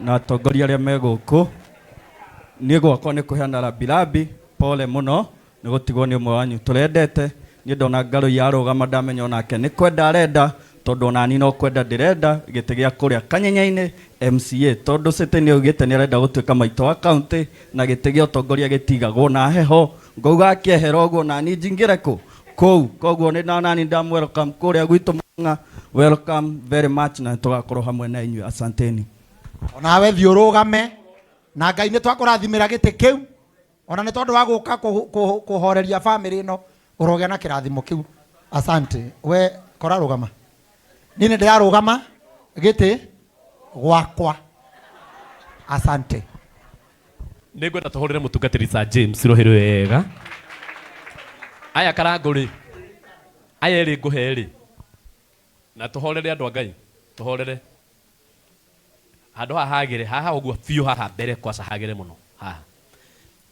na atongoria arĩa me gũkũ niĩ gwakwa nĩ kũheana rambirambi pole mũno nĩ gũtigwo nĩ ũmwe wanyu tũrendete niĩ ndona Ngarũi arũgama ndamenya onake nĩ kwenda arenda tondũ onani no kwenda ndĩrenda gĩtĩ gĩa kũrĩa Kanyenya-inĩ MCA tondũ City nĩ augĩte nĩ arenda gũtuĩka maitũ wa kaunti na gĩtĩ gĩa ũtongoria gĩtigagwo na heho ngauga akĩehera ũguo nani njingĩre kũu koguo nĩ nani ndam welcome kũrĩa gwitũ Mũng'a welcome very much na tũgakorwo hamwe na inyuĩ asanteni. Onawe thiĩ ũrũgame na Ngai nĩ twakũrathimĩra gĩtĩ kĩu ona nĩ tondũ wa gũka kũhoreria bamĩrĩ ĩno ũrogĩa na kĩrathimo kĩu asante. We kora rũgama niĩ nĩ ndĩrarũgama gĩtĩ gwakwa asante. Nĩ ngwenda tũhũrĩre mũtungatĩri Sir James rohĩrĩ wega. Aya Karangũ-rĩ aya erĩ ngũhe-rĩ na tũhorere andũ a Ngai tũhorere handũ haha hagĩre haha ũguo biũ haha mbere kwaca hagĩre mũno haha.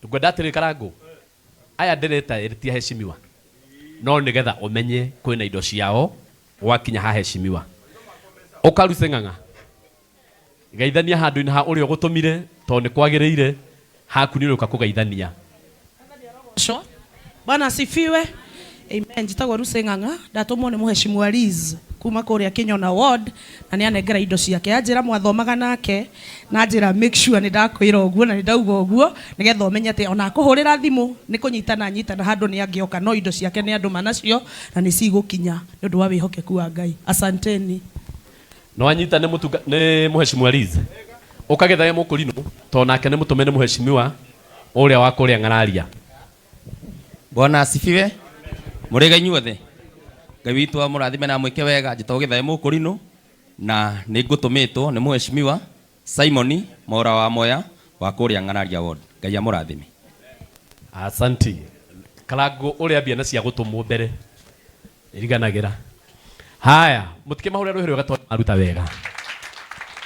Ngwenda atĩrĩ Karangũ aya ndereta ĩrĩtia heshimiwa no nĩgetha ũmenye kwĩna indo ciao gwakinya ha heshimiwa ũkaruce ng'ang'a geithania handũ-inĩ ha ũrĩa ũgũtũmire tondũ nĩ kwagĩrĩire haku nĩ ũrĩũka kũgeithania. Bwana asifiwe. Amen. Njitagwo Ruce Ng'ang'a ndatumwo nĩ Mheshimiwa Liz kuma kũrĩa Kinyona ward na nĩ anengera indo ciake anjĩra mwathomaga nake na njĩra make sure nĩ ndakwĩra ũguo na nĩ ndauga ũguo nĩgetha ũmenye atĩ ona kũhũrĩra thimũ nĩ kũnyitana handũ nĩ angĩoka no indo ciake nĩ andũ manacio na nĩ cigũkinya nĩ ũndũ wa wĩhokeku wa Ngai. Asanteni. No anyita nĩ Mheshimiwa Liz ũkagethaye mũkũrinũ tondũ nake nĩ mũtũme nĩ Mheshimiwa ũrĩa wa kũrĩa Ng'araria. Bwana asifiwe. Mũrĩga inyuothe Ngai witũ amũrathime na mwĩke wega. Njĩtagwo Gĩthae Mũkũrinũ na nĩ ngũtũmĩtwo nĩ Mheshimiwa Simon Mora wa Moya wa kũrĩa Ng'araria ward. Ngai amũrathime. Asanti. Karangũ ũrĩa mbia na cia gũtũmwo mbere iriganagĩra. Haya mũtikĩmahũrĩre rũhĩrĩ wega tondũ maruta wega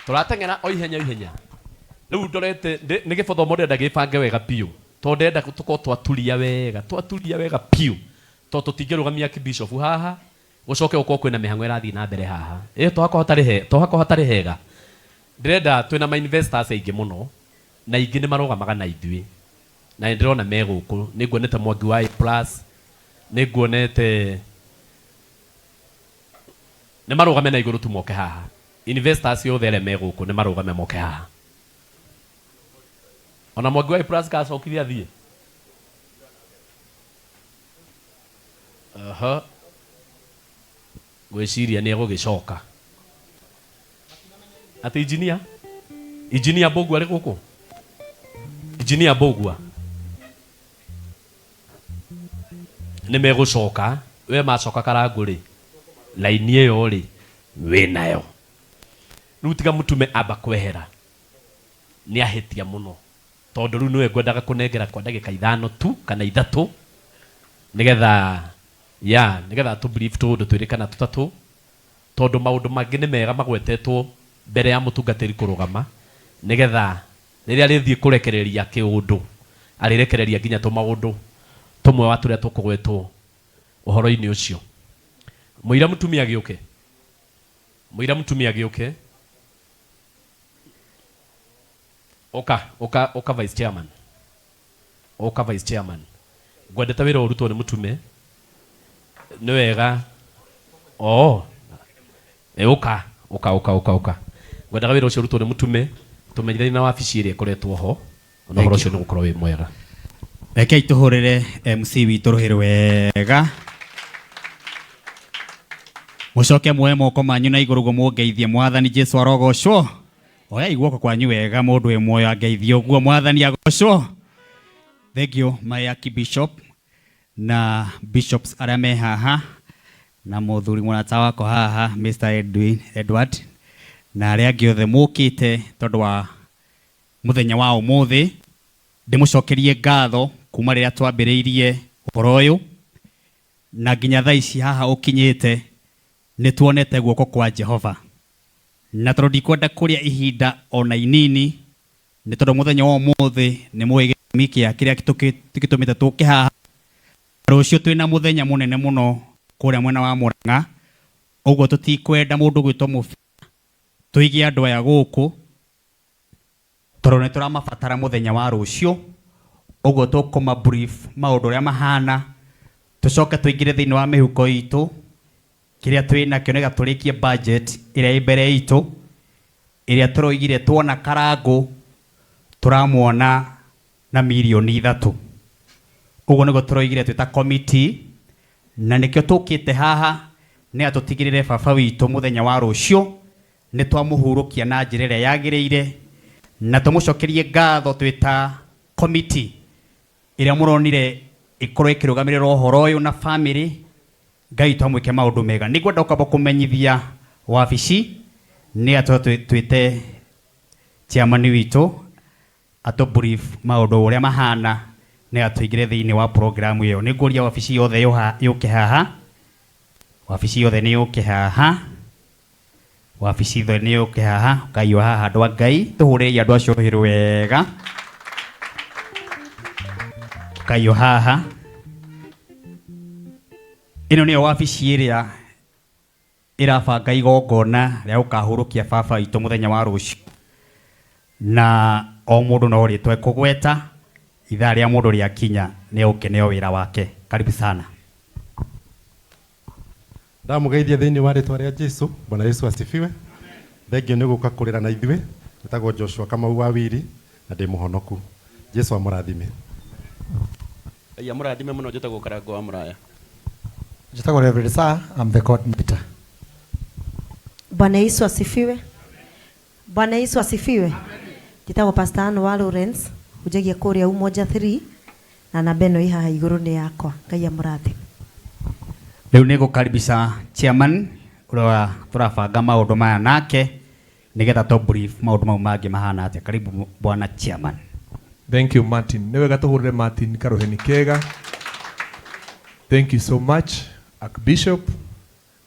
tũrateng'era o ihenya rĩu ndorete nĩ gĩbothomo ndĩrenda gĩbange wega piũ tondũ ndĩrenda tũkorwo twaturia wega piũ tondũ tũtingĩrũgamia kĩbishofu haha gũcoke gũkorwo kwĩna mĩhang'o ĩrathiĩ na mbere haha tohako hatarĩ hega. Ndĩrenda twĩna ma investors aingĩ mũno na ingĩ nĩ marũgamaga na ithuĩ na nĩ ndĩrona me gũkũ nĩ nguonete Mwangi wa A+ nĩ nguonete nĩ marũgame na igũrũ tu moke haha. Investors yothe arĩa me gũkũ nĩ marũgame moke haha. Ona Mwangi wa A+ gacokithia thiĩ. Gwĩciria nĩ egũgĩcoka. Atĩ Engineer Mbũgua arĩ gũkũ. Engineer Mbũgua nĩ megũcoka. We macoka Karangũ-rĩ laini ĩyo-rĩ wĩnayo. Rĩu tiga mũtume amba kwehera nĩ ahĩtia mũno tondũ rĩu nĩwe ngwendaga kũnengera kwa ndagĩka 5 tu kana 3 nĩgetha tu brief tũndũ twĩrĩ kana 3 tondũ maũndũ mangĩ nĩ mega magwetetwo mbere ya mũtungatĩri kũrũgama nĩgetha rĩrĩa rĩthiĩ kũrekereria kĩũndũ arĩrekereria nginya tũmaũndũ tũmwe wa tũrĩa tũkũgwetwo ũhoro-inĩ ũcio. Mũira mũtumia gĩũke. Oka vice chairman. Ngwendete wĩra ũrutwo nĩ mũtume nĩ wega. Ũka. Ngwendaga wĩra ũcio ũrutwo nĩ mũtume tũmenyithanie na wabici ĩrĩa ĩkoretwo ho na ũhoro ũcio nĩ gũkorwo wĩ mwega. Rekei tũhũrĩre MC witũ rũhĩrĩ wega. Mũcoke muoye moko manyu na igũrũ guo mũngeithie Mwathani Jesũ arogocwo. Oya iguoko kwanyu wega mũndũ wĩ muoyo angeithio guo Mwathani agocwo. Thank you my Archbishop na bishops arĩa me haha na mũthuri mũrata wako haha Mr. Edward na arĩa angĩ othe mũkĩte tondũ wa mũthenya wa ũmũthĩ. Ndĩmũcokerie ngatho kuma rĩrĩa twambĩrĩirie ũhoro ũyũ na nginya thaa ici haha ũkinyĩte nĩ tuonete guoko kwa Jehova na tondũ ndikwenda kũrĩa ihinda ona inini nĩ tondũ mũthenya wa ũmũthĩ nĩ mũĩ gĩtũmi kĩa kĩrĩa tũgĩtũmĩte tũke haha. Rũciũ twĩna mũthenya mũnene mũno kũrĩa mwena wa Mũrang'a ũguo tũtikwenda mũndũ gwĩtwo mũbia tũige andũ aya gũkũ toro nä tå ramabatara må thenya wa rå cio å guo tå kå maå ndå rä a mahana tå coke tå ingä re thä inä wa mä huko itå kä rä a twä nakio nä ga tå rä kie ä rä a ä mbere itå ä rä a tå roigire tuona karangå tå ramuona na milioni 3 å guo nä guo tå roigire twä ta committee na nä kä o tå kä te haha nä atå tigä rä re baba witå må thenya wa rå cio nä twamå hurå kia na njä ra ä rä a yagä rä ire na tå må cokerie ngatho twä ta committee ä rä a må ronire ä korwo ä kä rå gamä rä ra å horo å yå na bamĩrĩ ngai twamwä ke maå ndå mega nä guo ndokamba kå menyithia wabici nä atå twä te chairman witå atå brief maå ndå å rä a mahana nä atå ingä re thä inä wa programu ä yo nä nguoria wabici yothe yå ke haha wabici yothe nä yå ke haha wabici yothe nä yå ke haha ngai wa haha andå a ngai tå hå rä andå acio hä rå wega ngai wa haha ä no nä yo wabici ä rä a ä rabanga igongona rä a gå kahå rå kia baba itå må thenya wa rå cio na o må ndå no rä twa kå gweta ithaa rä a må ndå rä akinya nä å ke neo wä ra wake karibu sana ndamugeithia thĩinĩ wa rĩtwa rĩa Jesũ. Bwana Yesu asifiwe. Thengio nĩ gũka kũrĩra na ithuĩ. Njĩtagwo Joshua Kamau wa Wiri na ndĩ mũhonoku. Jesũ amũrathime. Ya mũrathime mũno njĩtagwo Karango wa Mũraya. Njĩtagwo Reverend Sir, I'm the coordinator. Bwana Yesu asifiwe. Bwana Yesu asifiwe. Njĩtagwo Pastor Ann wa Lawrence hujagia kũrĩa Umoja 3 na namba ĩno ĩ haha igũrũ nĩ yakwa. Ngai amũrathime. Rĩu nĩ gũkaribisha chairman ũrĩa tũrabanga maũndũ maya nake nĩgetha to brief maũndũ mau mangĩ mahana atĩa. Karibu bwana chairman. Thank you Martin. Nĩ wega tũhũrĩre Martin karoheni kega. Thank you so much Archbishop,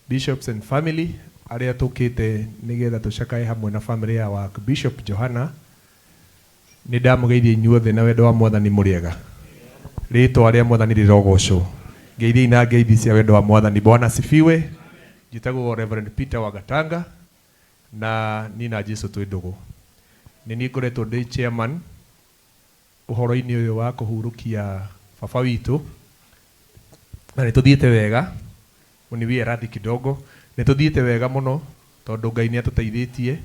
bishops and family arĩa tũkĩte nĩgetha tũcakae hamwe na family ya Archbishop Johana. Nĩ ndamũgeithia inyuothe na wendo wa Mwathani mũrĩega. Rĩĩtwa rĩa Mwathani rĩrogocwo. Ngeithi ina ngeithi cia wendo wa Mwathani. Bwana asifiwe. Njĩtagwo Reverend Peter Wagatanga na nina Jesũ twĩ ndũgũ. Nĩ niĩ ngoretwo ndĩ chairman ũhoro-inĩ ũyũ wa kũhurũkia baba witũ na nĩ tũthiĩte wega. Mũniwie radhi kidogo. Nĩ tũthiĩte wega mũno tondũ Ngai nĩ atũteithĩtie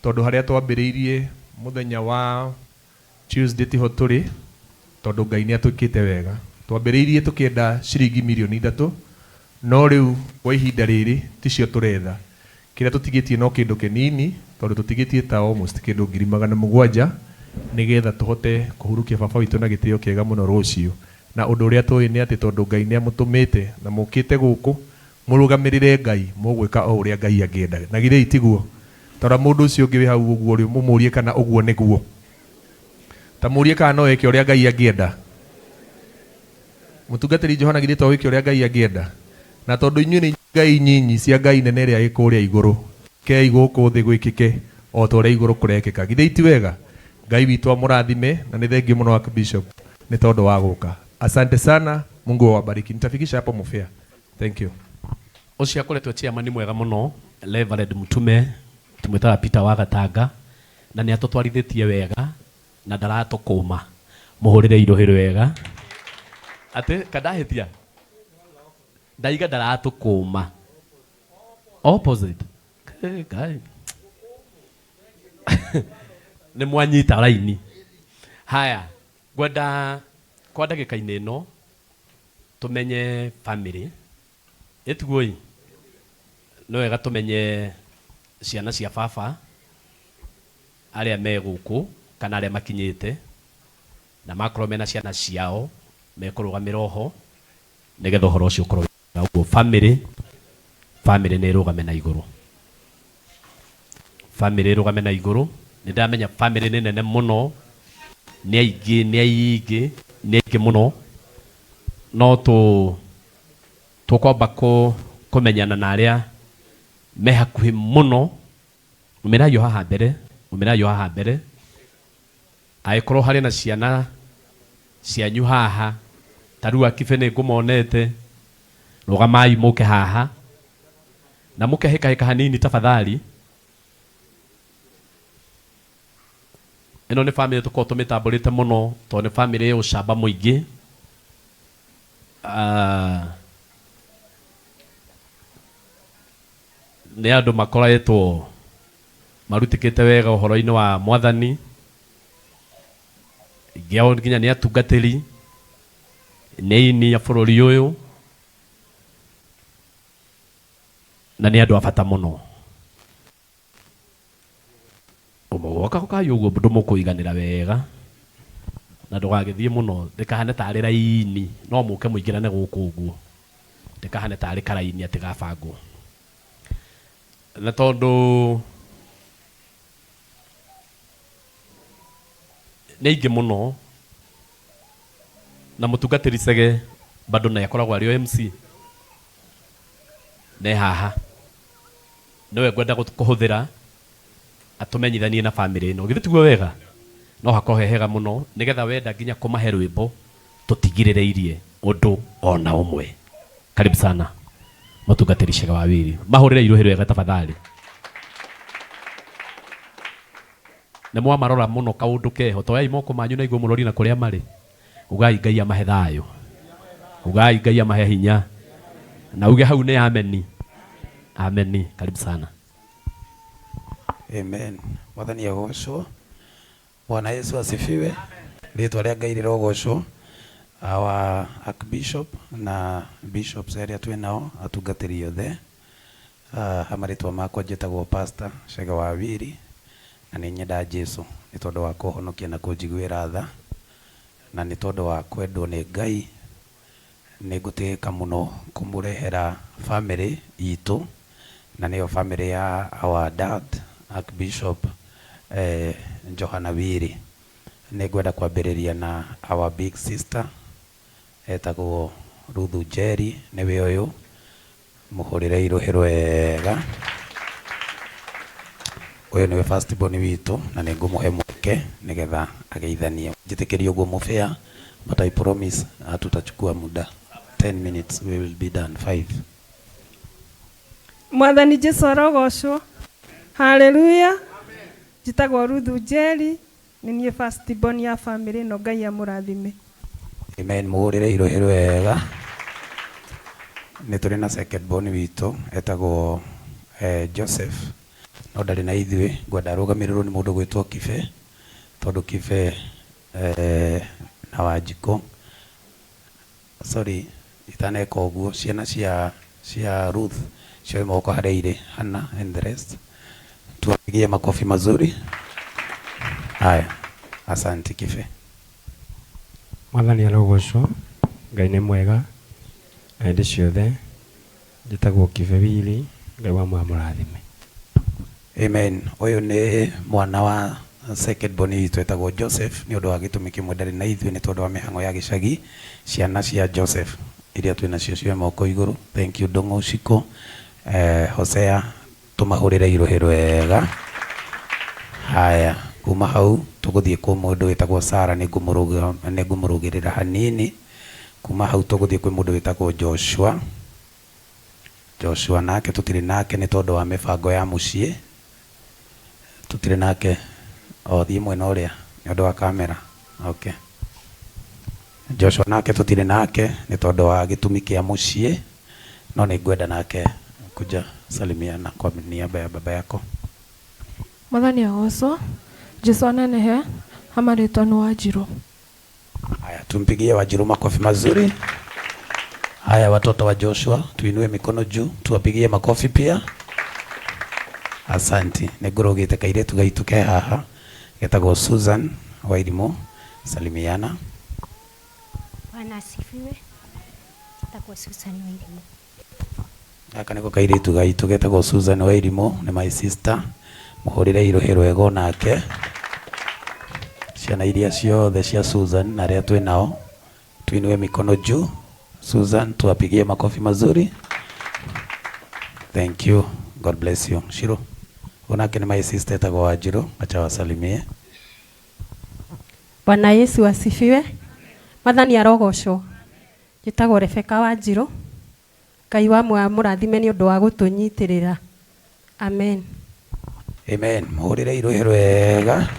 tondũ harĩa twambĩrĩirie mũthenya wa Tuesday tiho tũrĩ tondũ Ngai nĩ atwĩkĩte wega. Twambĩrĩirie tũkĩenda ciringi milioni 3 no rĩu kwa ihinda rĩrĩ ticio tũretha. Kĩrĩa tũtigĩtie no kĩndũ kĩnini tondũ tũtigĩtie ta almost kĩndũ 700,000 nĩgetha tũhote kũhurukia baba witũ na gĩtĩo kĩega mũno rũciũ. Na ũndũ ũrĩa tũĩ nĩ atĩ tondũ Ngai nĩ amũtũmĩte na mũkĩte gũkũ mũrũgamĩrĩre Ngai mũgwĩka o ũrĩa Ngai angĩenda. Na githĩ itiguo? Tondũ mũndũ ũcio ũngĩ wĩ hau ũguo rĩ mũmũrie kana ũguo nĩguo. Ta mũrie kana no eke ũrĩa Ngai angĩenda. Mũtungatĩri Johana githĩ to wĩke ũrĩa Ngai angĩenda. Na tondũ inyuĩ nĩ Ngai nyinyi cia Ngai nene ĩrĩa ĩ kũrĩa igũrũ. Kei gũkũ thĩ gwĩkĩke o ta ũrĩa igũrũ kũrekĩka. Githĩ iti wega? Ngai witũ amũrathime na nĩ thengiũ mũno Archbishop nĩ tondũ wa gũka. Asante sana. Mungu awabariki. Nitafikisha hapo Mufea. Thank you. Ucio akoretwo chairman mwega muno Reverend Mutume tumwitaga Peter Wagatanga na nĩ atũtwarithitie wega na ndaratũkũma mũhũrĩre irohĩro wega atĩ kadahĩtia ndaiga ndaratũkũma opposite Ngai nĩ mwanyita raini. Haya ngwenda kwa ndagĩka-inĩ ĩno tũmenye family etiguoi no wega tũmenye ciana cia baba arĩa me gũkũ kana arĩa makinyĩte na makorwo mena ciana ciao mekũrũgamĩra oho nĩgetha ũhoro ũcio ũkorwo ũguo. Family nĩ ĩrũgame na igũrũ. Family ĩrũgame na igũrũ. Nĩ ndamenya family nĩ nene mũno, nĩ aingĩ mũno, no tũkwamba kũmenyana na arĩa me hakuhĩ mũno. Umĩrayo haha mbere agĩkorwo harĩ na ciana cianyu haha ta rĩu Akibe nĩ ngũmonete, rũgamai mũke haha na mũke hĩkahĩka hanini tafadhali. ino ni family tuko tumitamburite muno to ni family ucamba muingi ni andu makoretwo marutikite wega uhoro-ini wa mwathani ngiao nginya ni atungatiri ni ya bururi uyu na ni andu a bata muno umugoka ukayo uguo ndu mukuiganira wega na ndugagithie muno ndikahane tari raini no muke muingirane guku uguo ndikahane tari karaini ati gabangwo na tondu nĩ ingĩ mũno na mũtungatĩri Cege bado na yakoragwo arĩ o MC ne haha nowe ngwenda kũhũthĩra atũmenyithanie na family ĩno githĩ tiguo wega no hakorwo he hega mũno nĩgetha wenda nginya kũmahe rwĩmbo tũtigĩrĩrĩirie ũndũ ona ũmwe. Karibu sana mũtungatĩri Cege Wawiri, mahũrĩre iruhĩ wega tafadhali. Nĩ mwamarora mũno kaũndũ keho toyai moko manyu na igũrũ mũrori na kũrĩa marĩ ugai Ngai amahe thayũ, ugai Ngai amahe hinya na uge hau nĩ ameni. Ameni. Karibu sana. Amen. Mwathani agocwo. Bwana Yesu asifiwe. Rĩtwa rĩa Ngai rĩrogocwo. Our Archbishop na bishops area twĩ nao atungatĩri othe. Amarĩtwa makwa njĩtagwo Pastor Cege Wawiri na nĩ nyenda Jesu nĩ tondũ wa kũhonokia na kũnjiguĩra tha na nĩ tondũ wa kwendwo nĩ Ngai nĩ ngũtĩĩka mũno kũmũrehera family itũ na nĩyo family ya our dad Archbishop Johana Wiri. Nĩ ngwenda kwambĩrĩria na our big sister etagwo Ruthu Njeri, nĩwe ũyũ mũhũrĩre iruhĩ rwega. Ũyũ nĩwe first born witũ na nĩ ngũmũhe mweke nĩgetha ageithanie. Njĩtĩkĩrie ũguo mũbĩa, but I promise hatutachukua muda 10 minutes, we will be done 5. Mwathani Jesu arogocwo. Hallelujah. Njĩtagwo Ruthu Njeri, nĩ niĩ first born ya family no Ngai amũrathime. Amen. Mũhũrĩre iruhĩ rwega. Nĩ tũrĩ na second born witũ etagwo Joseph no ndarĩ na ithuĩ, ngwenda arũgamĩrĩrwo nĩ mũndũ gwĩtwo Kibe tondũ Kibe na Wanjikũ, sorry itaneka ũguo, ciana cia Ruth cio moko harĩa irĩ, Hannah and the rest. Tuwapigie makofi mazuri. Haya, asante Kibe. Mwathani arogocwo. Ngai nĩ mwega na hĩndĩ ciothe. Njĩtagwo Kibe Wili, Ngai wa mũrathime. Amen. Ũyũ nĩ mwana wa second born witũ etagwo Joseph, nĩ ũndũ wa gĩtũmi kĩmwe ndarĩ na ithuĩ nĩ tondũ wa mĩhang'o ya gĩcagi. Ciana cia Joseph iria twĩ nacio cio moko igũrũ. Thank you Ndong'o Uciko, Hosea, tũmahũrĩre iruhĩ rwega. Haya, kuma hau tũgũthiĩ kwĩ mũndũ wĩtagwo Sara, nĩ ngũmũrũgĩrĩra hanini. Kuma hau tũgũthiĩ kwĩ mũndũ wĩtagwo Joshua. Joshua nake tũtirĩ nake nĩ tondũ wa mĩbango ya mũciĩ. Tũtirĩ nake o thiĩ mwena ũrĩa nĩ ũndũ wa kamera. Okay. Joshua nake tũtirĩ nake nĩ tondũ wa gĩtũmi kĩa mũciĩ, no nĩ ngwenda nake kuja salimiana kwa niaba ya baba yako. Mwathani agocwo. Jesu anenehe. Amarĩtwa nĩ Wanjirũ. Haya, tumpigie Wanjirũ makofi mazuri. Haya, watoto wa Joshua tuinue mikono juu, tuwapigie makofi pia. Asante. Nĩngũrũgĩte kairĩtu gaitũ ke haha getagwo Susan Wairimu, salimiana. Bwana asifiwe. Getagwo Susan Wairimu. Gaka nĩko kairĩtu gaitũ getagwo Susan Wairimu, nĩ my sister. Mũhũrĩre iruhĩ rwega nake. Ciana iria ciothe cia Susan na arĩa twĩ nao tuinue mikono juu. Susan, tuwapigie makofi mazuri. Thank you. God bless you. Shiro. Unake ni my sister etagwo Wanjirũ, acha wasalimie. Bwana Yesu asifiwe. Mwathani arogocwo. Njĩtagwo Rebeka Wanjirũ. Ngai wa mũrathime nĩ ũndũ wa gũtũnyitĩrĩra. Amen. Amen. Mũhũrĩre iruhĩ rwega.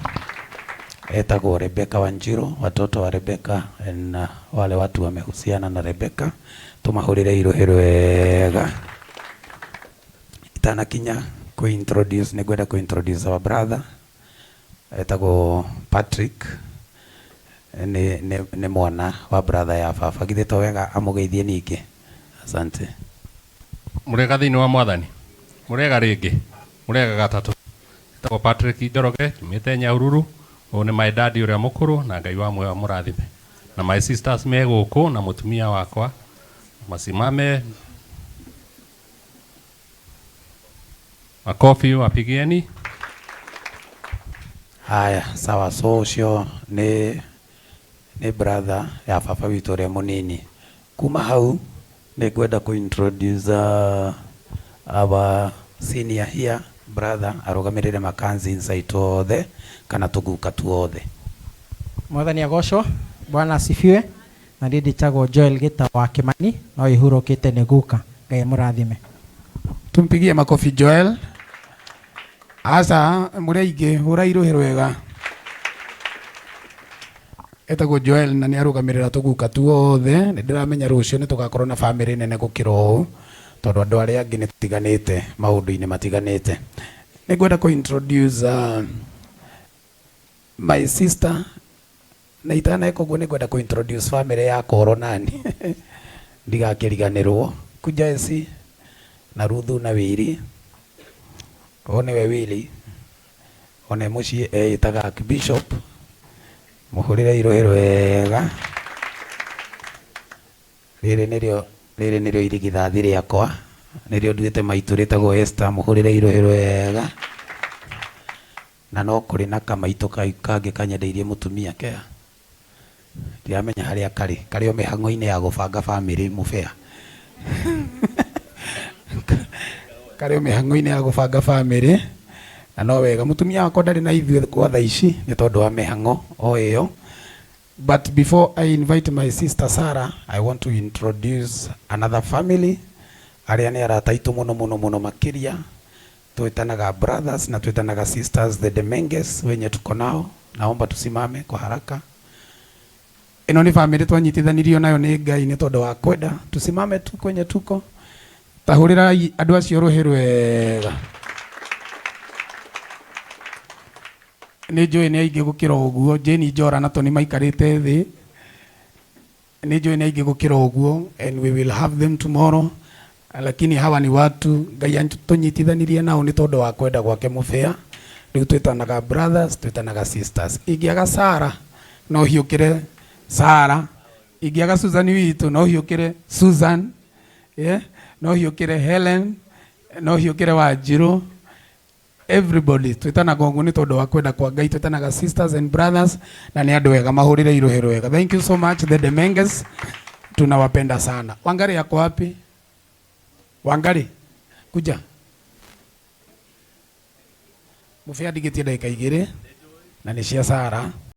etagwo Rebeka Wanjiru, watoto wa Rebeka na wale watu wamehusiana na Rebeka, tumahurire irohero wega. Itanakinya kuintroduce, nigwenda kuintroduce our brother etagwo Patrick, ni mwana wa brother ya baba, githe to wega amugeithie ningi. Asante. Murega thiini wa mwathani, murega ringi, murega gatatu. Etagwo Patrick Njoroge, tumite Nyahururu, o ni my daddy uria mukuru, na Ngai wa moyo murathime. Na my sisters me guku na mutumia wakwa masimame, makofi wapigieni. Haya, sawa. So ucio ni brother ya baba witu uria munini. Kuma hau ni gwenda kuintroduce our senior here brother arugamirire makanzi insight othe kana tuguka tuothe. Mwathani agocwo. Bwana asifiwe. Na ndindi chagwo Joel Gita wa Kimani, no ihurukite ni guka. Ngai murathime. Tumpigie makofi Joel. Asa muri aingĩ hũra irohero wega. Etagwo Joel na nĩ arũgamĩrĩra tũguka tuothe. Nĩ ndĩramenya rũciũ nĩ tũgakorwo na family nene gũkĩra ũũ, tondũ andũ arĩa angĩ nĩ tutiganĩte maũndũ-inĩ matiganĩte. Nĩ ngwenda kũ-introduce my sister, na itaneka ũguo nĩ ngwenda kũ-introduce family ya Koro nani ndigakĩriganĩrwo. Kujaesi na Ruthu na Wiri, one we Wili, one muciĩ eĩtaga Archbishop, muhurire irohero wega. Rĩrĩ nĩrĩo irigithathi rĩakwa, nĩrĩo nduĩte maitũ rĩtagwo Esther, muhurire irohero wega. Na no kũrĩ na kamaitũ kangĩ kanyendeirie mũtumia kea, ndiramenya harĩa karĩ o mĩhang'o-inĩ ya gũbanga family mũbea karĩ o mĩhang'o-inĩ ya gũbanga family, na no wega mũtumia wakwa ndarĩ na ithuĩ kwa thaa ici nĩ tondũ wa mĩhang'o o ĩyo. But before I invite my sister Sarah, I want to introduce another family arĩa nĩ arata aitũ mũno makĩria, twĩtanaga brothers na twĩtanaga sisters, the Demenges wenye tuko nao. Naomba tusimame kwa haraka. Ino ni family twanyitithanirio nayo nĩ Ngai nĩ tondũ wa kwenda. Tusimame tu kwenye tuko, tahurira andũ acio rũhĩ rwega. Nĩ njũĩ nĩ aingĩ gũkĩra ũguo. Jane Njora na Tony maikarĩte thĩ. Nĩ njũĩ nĩ aingĩ gũkĩra ũguo, and we will have them tomorrow. Lakini hawa ni watu Ngai tũnyitithanirie nao nĩ tondũ wa kwenda gwake mũbĩa. Rĩu twĩtanaga brothers, twĩtanaga sisters. Ingĩaga Sarah no hiũkĩre Sarah, ingĩaga Susan witũ no hiũkĩre Susan, no hiũkĩre Helen, no hiũkĩre Wanjiru. Everybody twĩtanaga ũguo nĩ tondũ wa kwenda kwa Ngai. Twĩtanaga sisters and brothers, na nĩ andũ wega mahũrĩre irohero wega. Thank you so much the Demenges, tunawapenda sana. Wangari yako wapi? Wangari, kuja. Mũbĩa ndigĩtie ndagĩka 2 na nĩ cia Sarah.